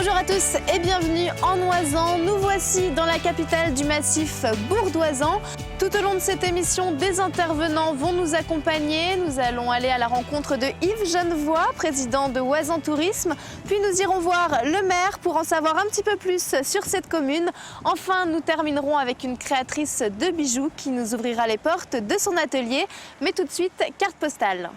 Bonjour à tous et bienvenue en Oisans. Nous voici dans la capitale du massif bourdoisan. Tout au long de cette émission, des intervenants vont nous accompagner. Nous allons aller à la rencontre de Yves Genevoix, président de Oisans Tourisme. Puis nous irons voir le maire pour en savoir un petit peu plus sur cette commune. Enfin, nous terminerons avec une créatrice de bijoux qui nous ouvrira les portes de son atelier. Mais tout de suite, carte postale.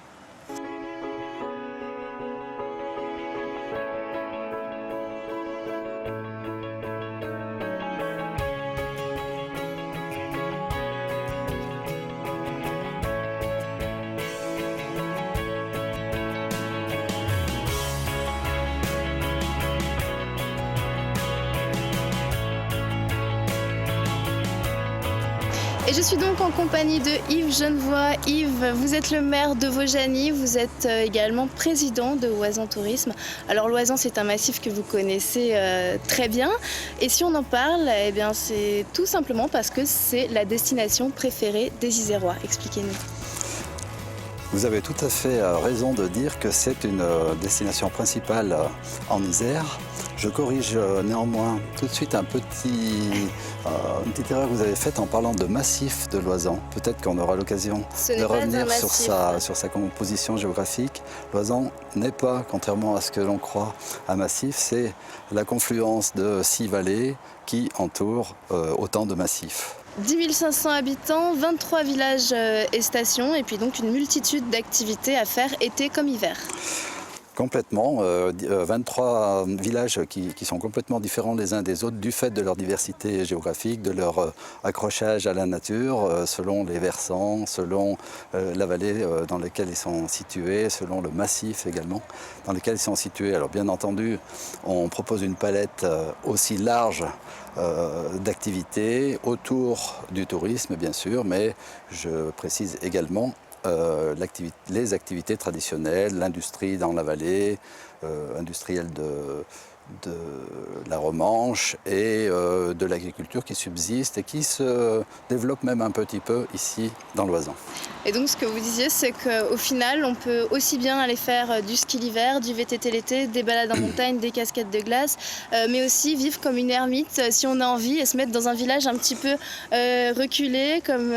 Et je suis donc en compagnie de Yves Genevoix. Yves, vous êtes le maire de Vaujany, vous êtes également président de Oisans Tourisme. Alors l'Oisans, c'est un massif que vous connaissez très bien. Et si on en parle, eh bien, c'est tout simplement parce que c'est la destination préférée des Isérois. Expliquez-nous. Vous avez tout à fait raison de dire que c'est une destination principale en Isère. Je corrige néanmoins tout de suite une petite erreur que vous avez faite en parlant de massif de l'Oisan. Peut-être qu'on aura l'occasion de revenir sur sa composition géographique. L'Oisan n'est pas, contrairement à ce que l'on croit, un massif. C'est la confluence de 6 vallées qui entourent autant de massifs. 10 500 habitants, 23 villages et stations, et puis donc une multitude d'activités à faire été comme hiver. Complètement, 23 villages qui sont complètement différents les uns des autres du fait de leur diversité géographique, de leur accrochage à la nature, selon les versants, selon la vallée dans laquelle ils sont situés, selon le massif également dans lequel ils sont situés. Alors bien entendu, on propose une palette aussi large d'activités autour du tourisme bien sûr, mais je précise également les activités traditionnelles, l'industrie dans la vallée, industrielle de la Romanche et de l'agriculture qui subsiste et qui se développe même un petit peu ici dans l'Oisan. Et donc ce que vous disiez, c'est qu'au final, on peut aussi bien aller faire du ski l'hiver, du VTT l'été, des balades en montagne, des cascades de glace, mais aussi vivre comme une ermite si on a envie et se mettre dans un village un petit peu reculé comme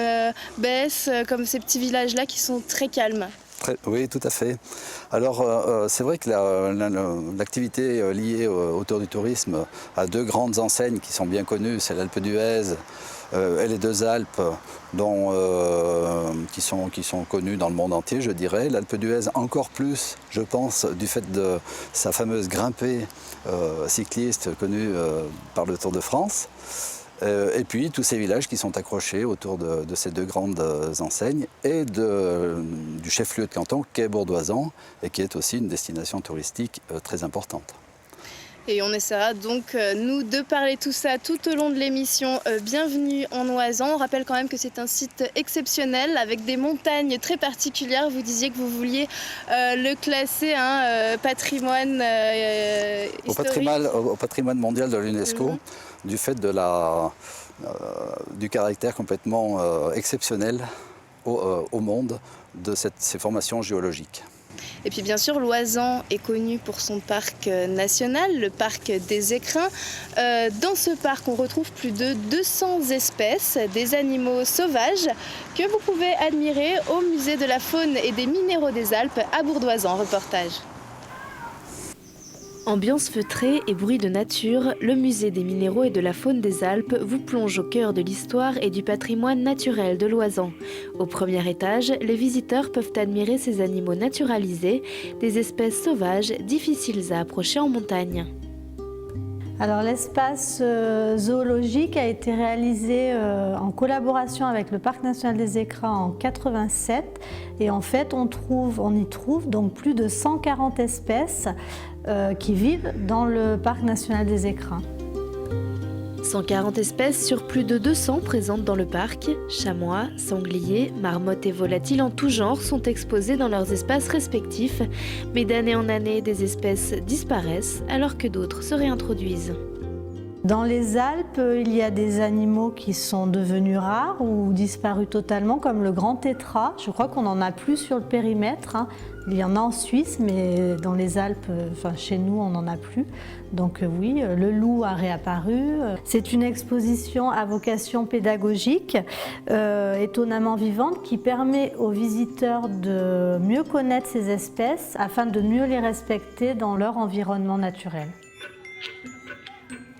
Besse, comme ces petits villages-là qui sont très calmes. Oui, tout à fait. Alors, c'est vrai que l'activité liée autour du tourisme a 2 grandes enseignes qui sont bien connues, c'est l'Alpe d'Huez et les 2 Alpes qui sont connues dans le monde entier, je dirais. L'Alpe d'Huez encore plus, je pense, du fait de sa fameuse grimpée cycliste connue par le Tour de France. Et puis tous ces villages qui sont accrochés autour de ces 2 grandes enseignes et du chef-lieu de canton qu'est Bourdoisan et qui est aussi une destination touristique très importante. Et on essaiera donc, nous, de parler tout ça tout au long de l'émission Bienvenue en Oisans. On rappelle quand même que c'est un site exceptionnel avec des montagnes très particulières. Vous disiez que vous vouliez le classer patrimoine historique. Au patrimoine mondial de l'UNESCO, du fait du caractère complètement exceptionnel au monde de ces formations géologiques. Et puis bien sûr, l'Oisan est connu pour son parc national, le parc des Écrins. Dans ce parc, on retrouve plus de 200 espèces, des animaux sauvages que vous pouvez admirer au musée de la faune et des minéraux des Alpes à Bourdoisan. Reportage. Ambiance feutrée et bruit de nature, le musée des minéraux et de la faune des Alpes vous plonge au cœur de l'histoire et du patrimoine naturel de l'Oisan. Au premier étage, les visiteurs peuvent admirer ces animaux naturalisés, des espèces sauvages difficiles à approcher en montagne. Alors l'espace zoologique a été réalisé en collaboration avec le Parc national des Écrins en 87 et en fait on y trouve donc plus de 140 espèces qui vivent dans le Parc national des Écrins. 140 espèces sur plus de 200 présentes dans le parc. Chamois, sangliers, marmottes et volatiles en tout genre sont exposés dans leurs espaces respectifs. Mais d'année en année, des espèces disparaissent alors que d'autres se réintroduisent. Dans les Alpes, il y a des animaux qui sont devenus rares ou disparus totalement, comme le grand tétras. Je crois qu'on n'en a plus sur le périmètre, hein. Il y en a en Suisse, mais dans les Alpes, enfin chez nous, on n'en a plus. Donc oui, le loup a réapparu. C'est une exposition à vocation pédagogique, étonnamment vivante, qui permet aux visiteurs de mieux connaître ces espèces afin de mieux les respecter dans leur environnement naturel.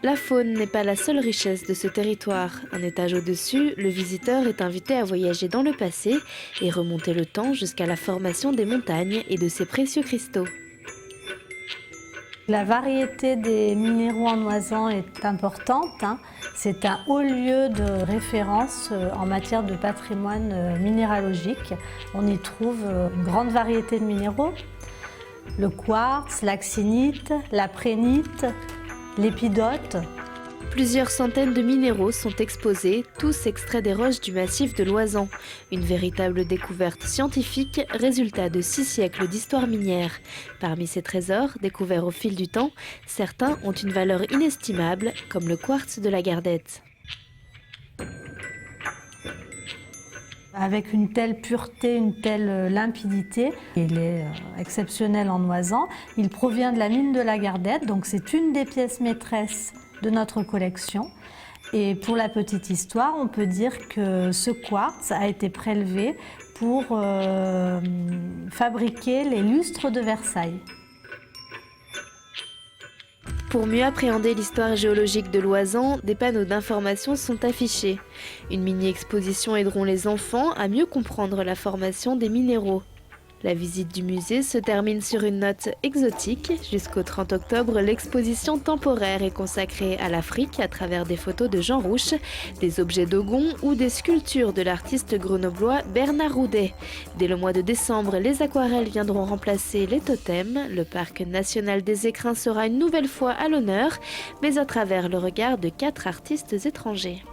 La faune n'est pas la seule richesse de ce territoire. Un étage au-dessus, le visiteur est invité à voyager dans le passé et remonter le temps jusqu'à la formation des montagnes et de ses précieux cristaux. La variété des minéraux en Oisans est importante, hein. C'est un haut lieu de référence en matière de patrimoine minéralogique. On y trouve une grande variété de minéraux. Le quartz, l'axinite, la prénite, l'épidote. Plusieurs centaines de minéraux sont exposés, tous extraits des roches du massif de l'Oisan. Une véritable découverte scientifique, résultat de 6 siècles d'histoire minière. Parmi ces trésors, découverts au fil du temps, certains ont une valeur inestimable, comme le quartz de la Gardette. Avec une telle pureté, une telle limpidité, il est exceptionnel en Oisan. Il provient de la mine de la Gardette, donc c'est une des pièces maîtresses de notre collection. Et pour la petite histoire, on peut dire que ce quartz a été prélevé pour fabriquer les lustres de Versailles. Pour mieux appréhender l'histoire géologique de l'Oisan, des panneaux d'information sont affichés. Une mini-exposition aideront les enfants à mieux comprendre la formation des minéraux. La visite du musée se termine sur une note exotique. Jusqu'au 30 octobre, l'exposition temporaire est consacrée à l'Afrique à travers des photos de Jean Rouch, des objets d'Ogon ou des sculptures de l'artiste grenoblois Bernard Roudet. Dès le mois de décembre, les aquarelles viendront remplacer les totems. Le parc national des écrins sera une nouvelle fois à l'honneur, mais à travers le regard de 4 artistes étrangers.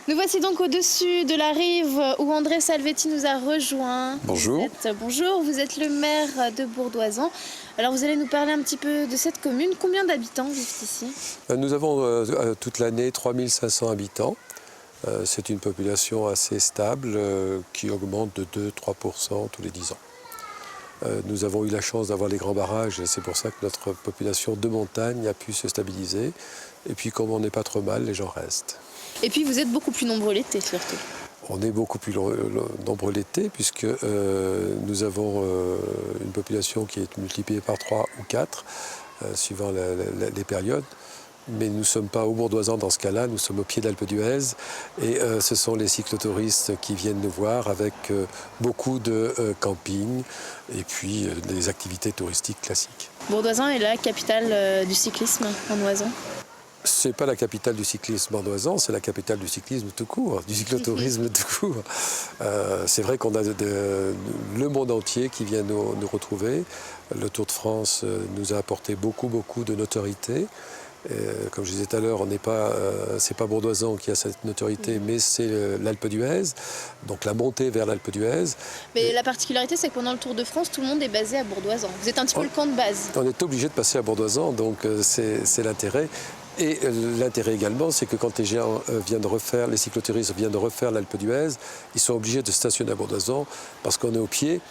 Nous voici donc au-dessus de la rive où André Salvetti nous a rejoints. Bonjour. Bonjour, vous êtes le maire de Bourg-d'Oisans. Alors vous allez nous parler un petit peu de cette commune. Combien d'habitants vivent ici? Nous avons toute l'année 3500 habitants. C'est une population assez stable qui augmente de 2-3% tous les 10 ans. Nous avons eu la chance d'avoir les grands barrages et c'est pour ça que notre population de montagne a pu se stabiliser. Et puis comme on n'est pas trop mal, les gens restent. Et puis vous êtes beaucoup plus nombreux l'été surtout. On est beaucoup plus nombreux l'été puisque nous avons une population qui est multipliée par 3 ou 4 suivant les périodes. Mais nous ne sommes pas au Bourg-d'Oisans dans ce cas-là, nous sommes au pied d'Alpe d'Huez et ce sont les cyclotouristes qui viennent nous voir avec beaucoup de camping et puis des activités touristiques classiques. Bourg-d'Oisans est la capitale du cyclisme en Oisan. Ce n'est pas la capitale du cyclisme en Oisan, c'est la capitale du cyclisme tout court, du cyclotourisme tout court. C'est vrai qu'on a le monde entier qui vient nous retrouver. Le Tour de France nous a apporté beaucoup de notoriété. Comme je disais tout à l'heure, c'est pas Bourg-d'Oisans qui a cette notoriété, mais c'est l'Alpe d'Huez, donc la montée vers l'Alpe d'Huez. Mais la particularité, c'est que pendant le Tour de France, tout le monde est basé à Bourg-d'Oisans. Vous êtes un petit peu le camp de base. On est obligé de passer à Bourg-d'Oisans, donc c'est l'intérêt. Et l'intérêt également, c'est que quand les gens les cyclotouristes viennent de refaire l'Alpe d'Huez, ils sont obligés de stationner à Bourg-d'Oisans parce qu'on est au pied.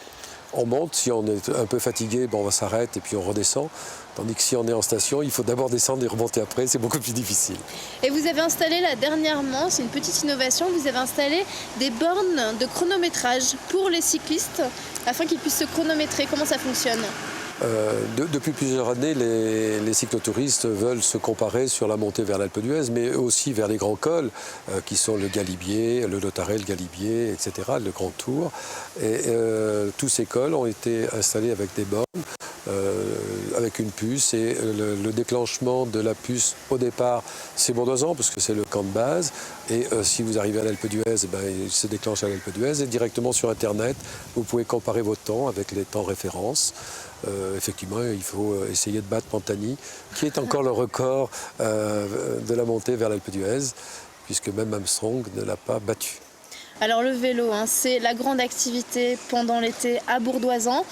On monte, si on est un peu fatigué, on s'arrête et puis on redescend. Tandis que si on est en station, il faut d'abord descendre et remonter après, c'est beaucoup plus difficile. Et vous avez installé là dernièrement, c'est une petite innovation, vous avez installé des bornes de chronométrage pour les cyclistes afin qu'ils puissent se chronométrer. Comment ça fonctionne ? Depuis plusieurs années, les cyclotouristes veulent se comparer sur la montée vers l'Alpe d'Huez, mais aussi vers les grands cols, qui sont le Galibier, le Lotaré, le Galibier, etc., le Grand Tour. Et tous ces cols ont été installés avec des bornes, avec une puce, et le déclenchement de la puce, au départ, c'est Bourg-d'Oisans, parce que c'est le camp de base, et si vous arrivez à l'Alpe d'Huez, il se déclenche à l'Alpe d'Huez, et directement sur Internet, vous pouvez comparer vos temps avec les temps références. Effectivement, il faut essayer de battre Pantani, qui est encore le record de la montée vers l'Alpe d'Huez, puisque même Armstrong ne l'a pas battu. Alors le vélo, c'est la grande activité pendant l'été à Bourg-d'Oisans.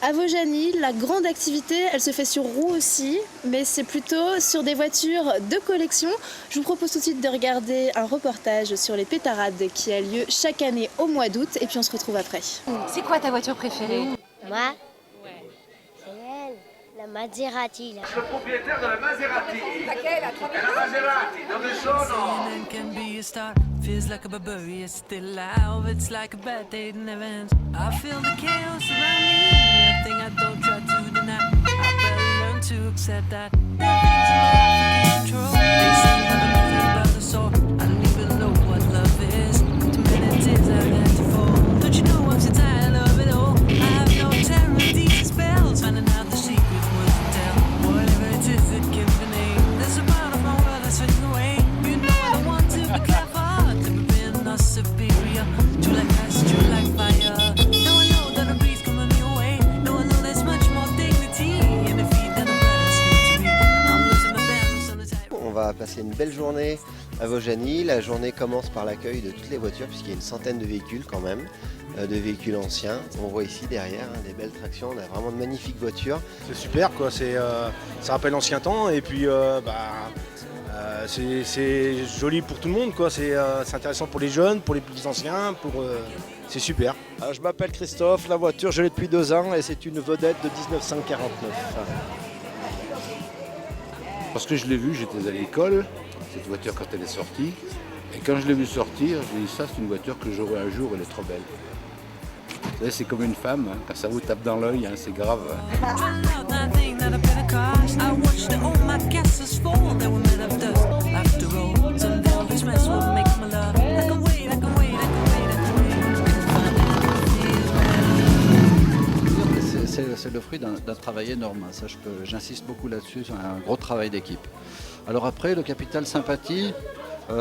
À Vaujany, la grande activité, elle se fait sur roue aussi, mais c'est plutôt sur des voitures de collection. Je vous propose tout de suite de regarder un reportage sur les pétarades qui a lieu chaque année au mois d'août, et puis on se retrouve après. C'est quoi ta voiture préférée? Moi c'est elle, la Maserati. Là. Le propriétaire de la Maserati. Laquelle? La Maserati, dove sono? Can be a start. Feels like a barbarian still alive. It's like a bad day that never ends. I feel the chaos around me. A thing I don't try to deny. I better learn to accept that. There are things in my life I can't control. They say never nothing about the soul. I don't even know what love is. Too many tears I've had to fall. Don't you know I'm so tired of it all? I have no terror of these spells. Finding out the secret words to tell. Whatever it is that gives me name. There's a part of my world that's fading away. You know I don't want to be clever. Superior, true like ice, true like fire. Now I know that a breeze coming your way. Now I know there's much more dignity in the feet than the blood is to me. I'm losing my balance on the tide. On va passer une belle journée à Vaujany. La journée commence par l'accueil de toutes les voitures puisqu'il y a une centaine de véhicules quand même, de véhicules anciens. On voit ici derrière des belles tractions, on a vraiment de magnifiques voitures. C'est super quoi, ça rappelle l'ancien temps et puis c'est joli pour tout le monde quoi, c'est intéressant pour les jeunes, pour les plus anciens, c'est super. Je m'appelle Christophe, la voiture je l'ai depuis 2 ans et c'est une vedette de 1949. Parce que je l'ai vue, j'étais à l'école, cette voiture quand elle est sortie, et quand je l'ai vue sortir, je me dis ça c'est une voiture que j'aurai un jour, elle est trop belle. Vous savez, c'est comme une femme, hein, quand ça vous tape dans l'œil, hein, c'est grave. C'est le fruit d'un travail énorme, ça j'insiste beaucoup là-dessus, c'est un gros travail d'équipe. Alors après, le capital sympathie,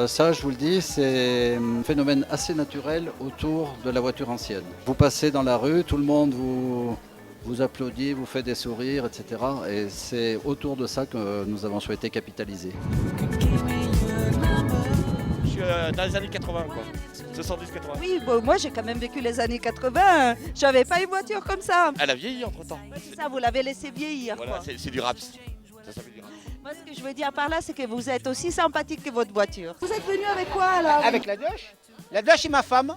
ça je vous le dis, c'est un phénomène assez naturel autour de la voiture ancienne. Vous passez dans la rue, tout le monde vous applaudit, vous fait des sourires, etc. Et c'est autour de ça que nous avons souhaité capitaliser. Je suis dans les années 80 quoi, 70-80. Oui, bon, moi j'ai quand même vécu les années 80, j'avais pas une voiture comme ça. Elle a vieilli entre temps. C'est ça, vous l'avez laissé vieillir. Voilà, c'est du raps. Ça s'appelle du raps. Moi ce que je veux dire par là, c'est que vous êtes aussi sympathique que votre voiture. Vous êtes venu avec quoi là? Avec la Dodge. La Dodge et ma femme.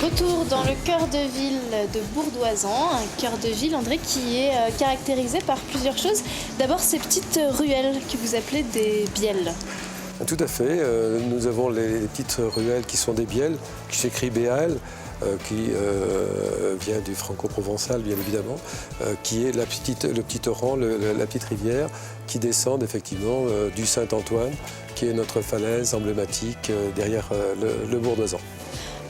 Retour dans le cœur de ville de Bourdoisan, un cœur de ville, André, qui est caractérisé par plusieurs choses. D'abord ces petites ruelles que vous appelez des bielles. Tout à fait, nous avons les petites ruelles qui sont des bielles, qui s'écrit Béal, qui vient du franco-provençal bien évidemment, qui est le petit torrent, la petite rivière qui descend effectivement du Saint-Antoine, qui est notre falaise emblématique derrière le Bourdoisan.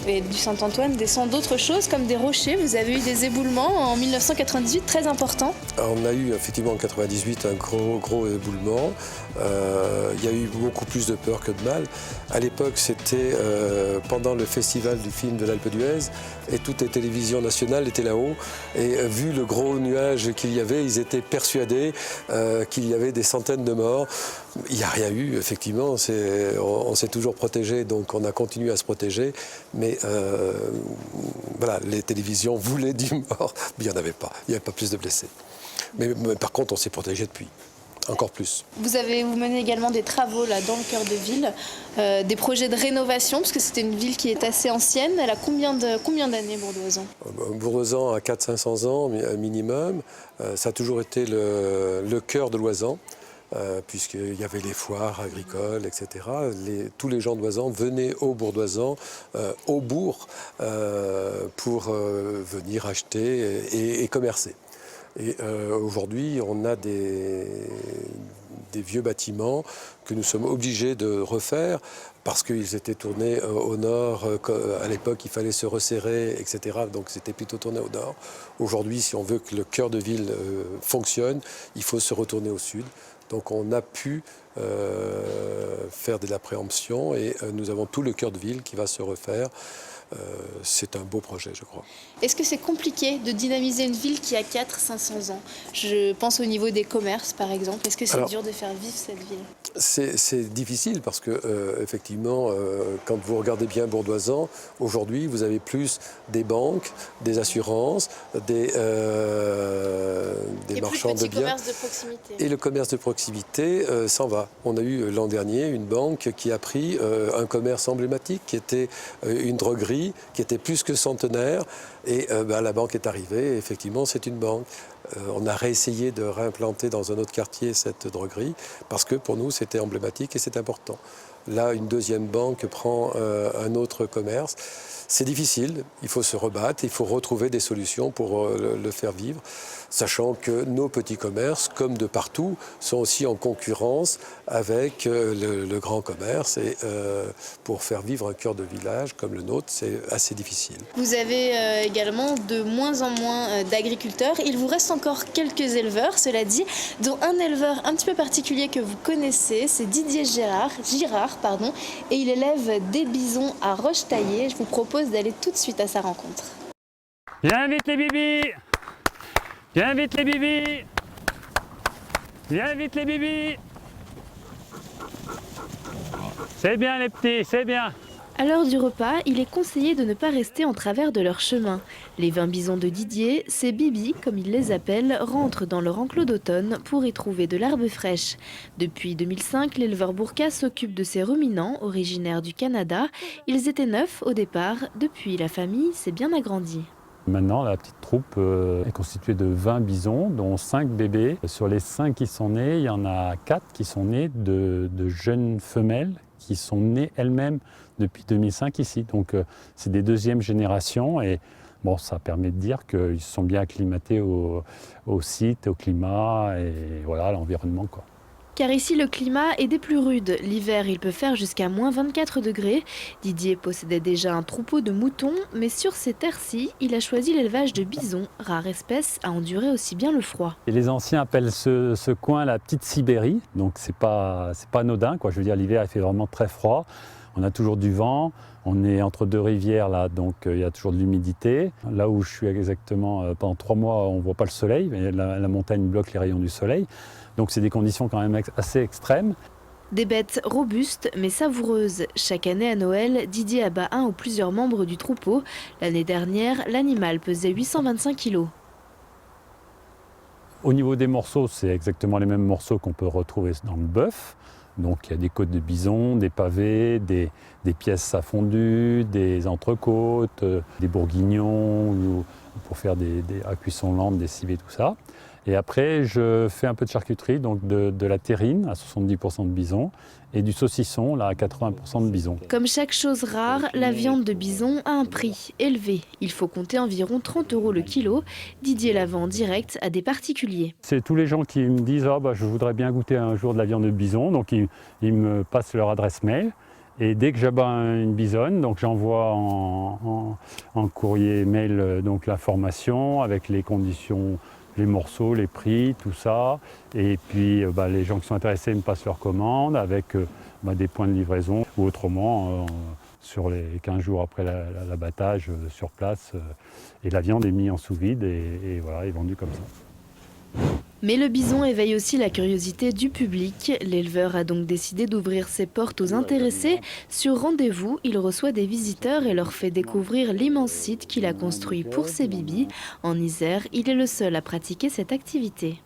Et du Saint-Antoine descend d'autres choses comme des rochers. Vous avez eu des éboulements en 1998 très importants. On a eu effectivement en 1998 un gros éboulement. Il y a eu beaucoup plus de peur que de mal. À l'époque, c'était pendant le festival du film de l'Alpe d'Huez et toutes les télévisions nationales étaient là-haut. Et vu le gros nuage qu'il y avait, ils étaient persuadés qu'il y avait des centaines de morts. Il n'y a rien eu, effectivement. On s'est toujours protégé, donc on a continué à se protéger. Mais voilà, les télévisions voulaient du mort, mais il n'y en avait pas. Il n'y avait pas plus de blessés. Mais par contre, on s'est protégé depuis. Encore plus. Vous menez également des travaux là, dans le cœur de ville, des projets de rénovation, parce que c'était une ville qui est assez ancienne. Elle a combien d'années, Bourdoisan? Bourdoisan a 400-500 ans minimum. Ça a toujours été le cœur de l'Oisan, puisqu'il y avait les foires agricoles, etc. Tous les gens d'Oisan venaient au Bourdoisan, au bourg, pour venir acheter et commercer. Et aujourd'hui, on a des vieux bâtiments que nous sommes obligés de refaire parce qu'ils étaient tournés au nord. À l'époque, il fallait se resserrer, etc. Donc c'était plutôt tourné au nord. Aujourd'hui, si on veut que le cœur de ville fonctionne, il faut se retourner au sud. Donc on a pu faire de la préemption et nous avons tout le cœur de ville qui va se refaire. c'est un beau projet, je crois. Est-ce que c'est compliqué de dynamiser une ville qui a 400-500 ans? Je pense au niveau des commerces, par exemple. Est-ce que c'est dur de faire vivre cette ville? C'est difficile parce que, effectivement, quand vous regardez bien Bourdoisan, aujourd'hui, vous avez plus des banques, des assurances, des marchands de biens. Commerce de proximité. Et le commerce de proximité s'en va. On a eu l'an dernier une banque qui a pris un commerce emblématique qui était une droguerie, qui était plus que centenaire. Et la banque est arrivée, et effectivement, c'est une banque. On a réessayé de réimplanter dans un autre quartier cette droguerie parce que pour nous, c'était emblématique et c'est important. Là, une deuxième banque prend un autre commerce. C'est difficile, il faut se rebattre, il faut retrouver des solutions pour le faire vivre, sachant que nos petits commerces, comme de partout, sont aussi en concurrence avec le grand commerce. Et pour faire vivre un cœur de village comme le nôtre, c'est assez difficile. Vous avez également de moins en moins d'agriculteurs. Il vous reste encore quelques éleveurs, cela dit, dont un éleveur un petit peu particulier que vous connaissez, c'est Didier Girard, et il élève des bisons à Roche-Taillée. Je vous propose d'aller tout de suite à sa rencontre. Viens vite les bibis! Viens vite les bibis! Viens vite les bibis! C'est bien les petits, c'est bien! À l'heure du repas, il est conseillé de ne pas rester en travers de leur chemin. Les 20 bisons de Didier, ces bibis, comme il les appelle, rentrent dans leur enclos d'automne pour y trouver de l'herbe fraîche. Depuis 2005, l'éleveur Bourka s'occupe de ces ruminants originaires du Canada. Ils étaient 9 au départ. Depuis, la famille s'est bien agrandie. Maintenant, la petite troupe est constituée de 20 bisons, dont 5 bébés. Sur les 5 qui sont nés, il y en a 4 qui sont nés de jeunes femelles qui sont nées elles-mêmes depuis 2005 ici. Donc c'est des deuxièmes générations et bon, ça permet de dire qu'ils se sont bien acclimatés au site, au climat et voilà, à l'environnement, quoi. Car ici, le climat est des plus rudes. L'hiver, il peut faire jusqu'à moins 24 degrés. Didier possédait déjà un troupeau de moutons, mais sur ces terres-ci, il a choisi l'élevage de bisons, rare espèce à endurer aussi bien le froid. Et les anciens appellent ce coin la petite Sibérie, donc c'est pas anodin, quoi. Je veux dire, l'hiver, il fait vraiment très froid. On a toujours du vent, on est entre deux rivières là, donc il y a toujours de l'humidité. Là où je suis exactement, pendant 3 mois, on ne voit pas le soleil, mais la montagne bloque les rayons du soleil. Donc c'est des conditions quand même assez extrêmes. Des bêtes robustes mais savoureuses. Chaque année à Noël, Didier abat un ou plusieurs membres du troupeau. L'année dernière, l'animal pesait 825 kg. Au niveau des morceaux, c'est exactement les mêmes morceaux qu'on peut retrouver dans le bœuf. Donc il y a des côtes de bison, des pavés, des pièces à fondu, des entrecôtes, des bourguignons pour faire à cuisson lente, des civets, tout ça. Et après, je fais un peu de charcuterie, donc de la terrine à 70% de bison et du saucisson là, à 80% de bison. Comme chaque chose rare, la viande de bison a un prix élevé. Il faut compter environ 30 € le kilo. Didier la vend direct à des particuliers. C'est tous les gens qui me disent « je voudrais bien goûter un jour de la viande de bison », donc ils me passent leur adresse mail. Et dès que j'abats une bisonne, donc j'envoie en courrier mail donc l'information avec les conditions, les morceaux, les prix, tout ça. Et puis les gens qui sont intéressés me passent leur commande avec des points de livraison ou autrement sur les 15 jours après l'abattage sur place. Et la viande est mise en sous-vide et voilà, est vendue comme ça. Mais le bison éveille aussi la curiosité du public. L'éleveur a donc décidé d'ouvrir ses portes aux intéressés. Sur rendez-vous, il reçoit des visiteurs et leur fait découvrir l'immense site qu'il a construit pour ses bibis. En Isère, il est le seul à pratiquer cette activité.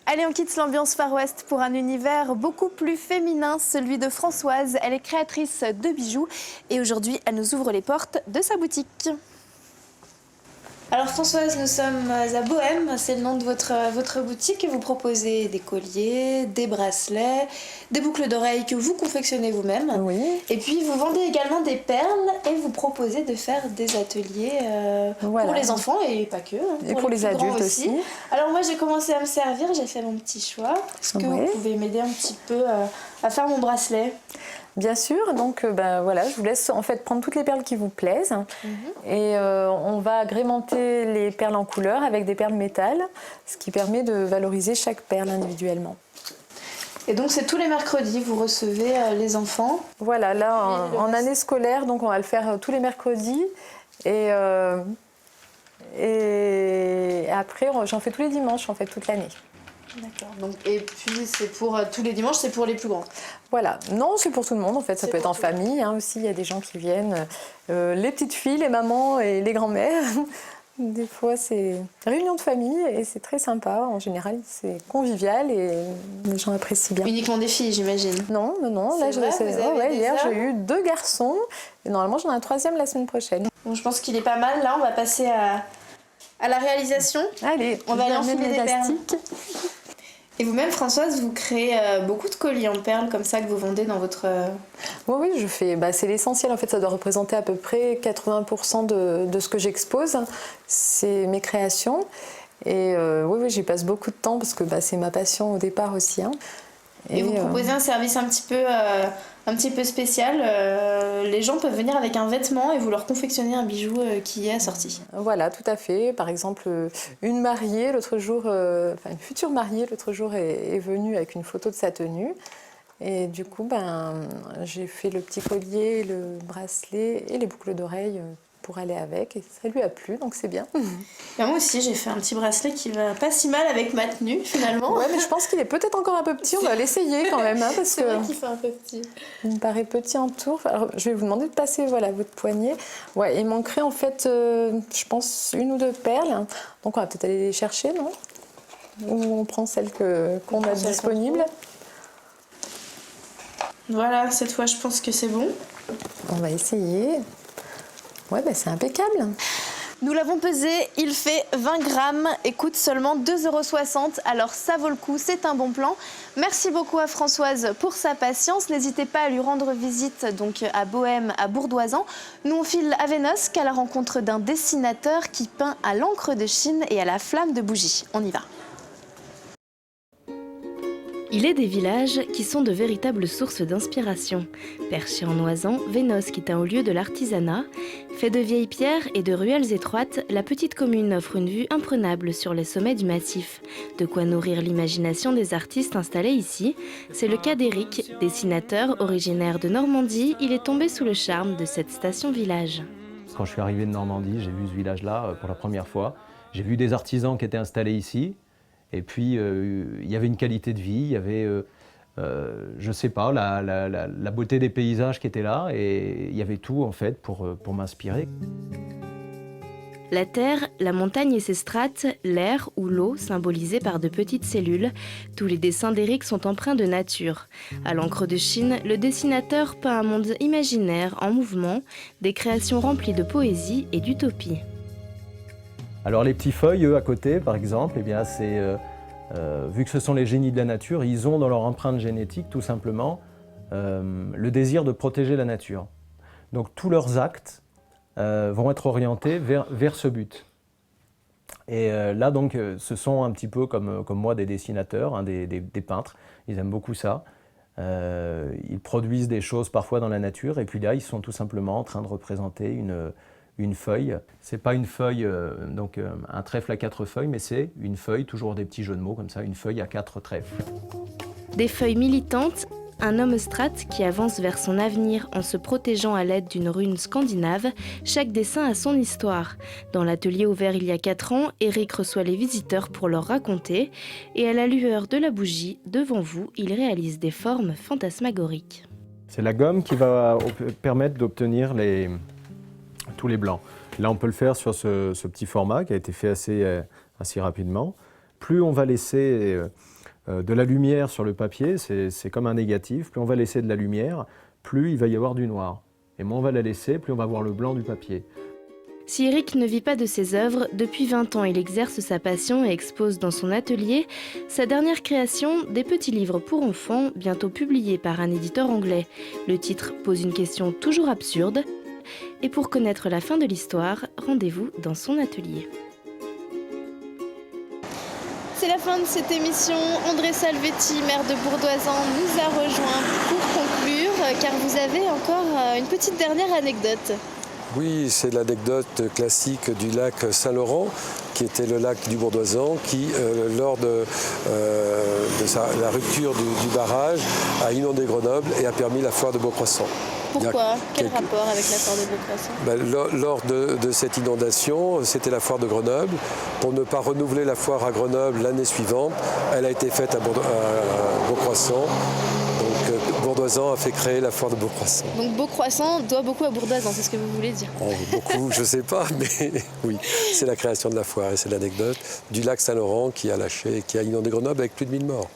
Allez, on quitte l'ambiance Far West pour un univers beaucoup plus féminin, celui de Françoise. Elle est créatrice de bijoux et aujourd'hui, elle nous ouvre les portes de sa boutique. Alors Françoise, nous sommes à Bohème, c'est le nom de votre boutique. Vous proposez des colliers, des bracelets, des boucles d'oreilles que vous confectionnez vous-même. Oui. Et puis vous vendez également des perles et vous proposez de faire des ateliers pour les enfants et pas que. Et pour les adultes aussi. Alors moi j'ai commencé à me servir, j'ai fait mon petit choix. Est-ce que vous pouvez m'aider un petit peu à faire mon bracelet ? Bien sûr, donc voilà, je vous laisse en fait prendre toutes les perles qui vous plaisent et on va agrémenter les perles en couleur avec des perles métal, ce qui permet de valoriser chaque perle individuellement. Et donc c'est tous les mercredis, vous recevez les enfants? Voilà, là en année scolaire, donc on va le faire tous les mercredis. Et après, j'en fais tous les dimanches, en fait, toute l'année. D'accord. Donc, et puis c'est pour tous les dimanches, c'est pour les plus grands? Voilà. Non, c'est pour tout le monde, en fait. Ça peut être en famille aussi. Il y a des gens qui viennent. Les petites filles, les mamans et les grands-mères. Des fois, c'est réunion de famille et c'est très sympa. En général, c'est convivial et les gens apprécient bien. Uniquement des filles, j'imagine? Non. Là, hier, j'ai eu 2 garçons. Et normalement, j'en ai un 3e la semaine prochaine. Bon, je pense qu'il est pas mal. Là, on va passer à la réalisation. Allez, on va aller enfiler des perles. Et vous-même, Françoise, vous créez beaucoup de colliers en perles comme ça que vous vendez dans votre... Oui, je fais. C'est l'essentiel. En fait, ça doit représenter à peu près 80% de ce que j'expose. C'est mes créations. Et oui, j'y passe beaucoup de temps parce que c'est ma passion au départ aussi. Hein. Et vous proposez un service un petit peu spécial. Les gens peuvent venir avec un vêtement et vous leur confectionnez un bijou qui est assorti. Voilà, tout à fait. Par exemple, une mariée l'autre jour, une future mariée l'autre jour est venue avec une photo de sa tenue. Et du coup, j'ai fait le petit collier, le bracelet et les boucles d'oreilles pour aller avec. Et ça lui a plu, donc c'est bien. Moi aussi, j'ai fait un petit bracelet qui va pas si mal avec ma tenue, finalement. Ouais, mais je pense qu'il est peut-être encore un peu petit. On va l'essayer quand même. C'est vrai qu'il fait un peu petit. Il me paraît petit en tour. Alors, je vais vous demander de passer votre poignet. Ouais, il manquerait en fait, je pense, 1 ou 2 perles. Donc on va peut-être aller les chercher, non? Ou on prend celles qu'on a disponibles. Voilà, cette fois, je pense que c'est bon. On va essayer. Ouais, c'est impeccable. Nous l'avons pesé, il fait 20 grammes et coûte seulement 2,60 €. Alors ça vaut le coup, c'est un bon plan. Merci beaucoup à Françoise pour sa patience. N'hésitez pas à lui rendre visite donc à Bohème, à Bourdoisan. Nous on file à Vénosque à la rencontre d'un dessinateur qui peint à l'encre de Chine et à la flamme de bougie. On y va. Il est des villages qui sont de véritables sources d'inspiration. Perché en Oisan, Vénosque est un haut lieu de l'artisanat. Fait de vieilles pierres et de ruelles étroites, la petite commune offre une vue imprenable sur les sommets du massif. De quoi nourrir l'imagination des artistes installés ici. C'est le cas d'Éric, dessinateur originaire de Normandie. Il est tombé sous le charme de cette station-village. Quand je suis arrivé de Normandie, j'ai vu ce village-là pour la première fois. J'ai vu des artisans qui étaient installés ici. Et puis, il y avait une qualité de vie, il y avait, je sais pas, la beauté des paysages qui étaient là. Et il y avait tout, en fait, pour m'inspirer. La terre, la montagne et ses strates, l'air ou l'eau symbolisés par de petites cellules, tous les dessins d'Éric sont empreints de nature. À l'encre de Chine, le dessinateur peint un monde imaginaire en mouvement, des créations remplies de poésie et d'utopie. Alors les petits feuilles, eux, à côté, par exemple, c'est, vu que ce sont les génies de la nature, ils ont dans leur empreinte génétique, tout simplement, le désir de protéger la nature. Donc tous leurs actes vont être orientés vers ce but. Et là, donc, ce sont un petit peu comme moi des dessinateurs, des peintres. Ils aiment beaucoup ça. Ils produisent des choses parfois dans la nature, et puis là, ils sont tout simplement en train de représenter une feuille. C'est pas une feuille, un trèfle à 4 feuilles, mais c'est une feuille, toujours des petits jeux de mots comme ça, une feuille à 4 trèfles. Des feuilles militantes, un homme strate qui avance vers son avenir en se protégeant à l'aide d'une rune scandinave. Chaque dessin a son histoire. Dans l'atelier ouvert il y a 4 ans, Éric reçoit les visiteurs pour leur raconter. Et à la lueur de la bougie, devant vous, il réalise des formes fantasmagoriques. C'est la gomme qui va permettre d'obtenir tous les blancs. Là, on peut le faire sur ce petit format qui a été fait assez rapidement. Plus on va laisser de la lumière sur le papier, c'est comme un négatif, plus on va laisser de la lumière, plus il va y avoir du noir. Et moins on va la laisser, plus on va voir le blanc du papier. Si Éric ne vit pas de ses œuvres, depuis 20 ans, il exerce sa passion et expose dans son atelier sa dernière création, des petits livres pour enfants, bientôt publiés par un éditeur anglais. Le titre pose une question toujours absurde. Et pour connaître la fin de l'histoire, rendez-vous dans son atelier. C'est la fin de cette émission. André Salvetti, maire de Bourdoisan, nous a rejoint pour conclure, car vous avez encore une petite dernière anecdote. Oui, c'est l'anecdote classique du lac Saint-Laurent qui était le lac du Bourdoisan, qui, lors de la rupture du barrage, a inondé Grenoble et a permis la foire de Beaucroissant. Pourquoi? Quel rapport avec la foire de Beaucroissant? Lors de cette inondation, c'était la foire de Grenoble. Pour ne pas renouveler la foire à Grenoble l'année suivante, elle a été faite à Beaucroissant. Donc Bourdoisan a fait créer la foire de Beaucroissant. Donc Beaucroissant doit beaucoup à Bourdoisan, c'est ce que vous voulez dire? Beaucoup, je ne sais pas, mais oui, c'est la création de la foire et c'est l'anecdote du lac Saint-Laurent qui a lâché, qui a inondé Grenoble avec plus de 1000 morts.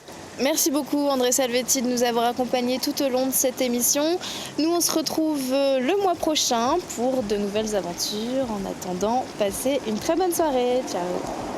Merci beaucoup André Salvetti de nous avoir accompagnés tout au long de cette émission. Nous on se retrouve le mois prochain pour de nouvelles aventures. En attendant, passez une très bonne soirée. Ciao.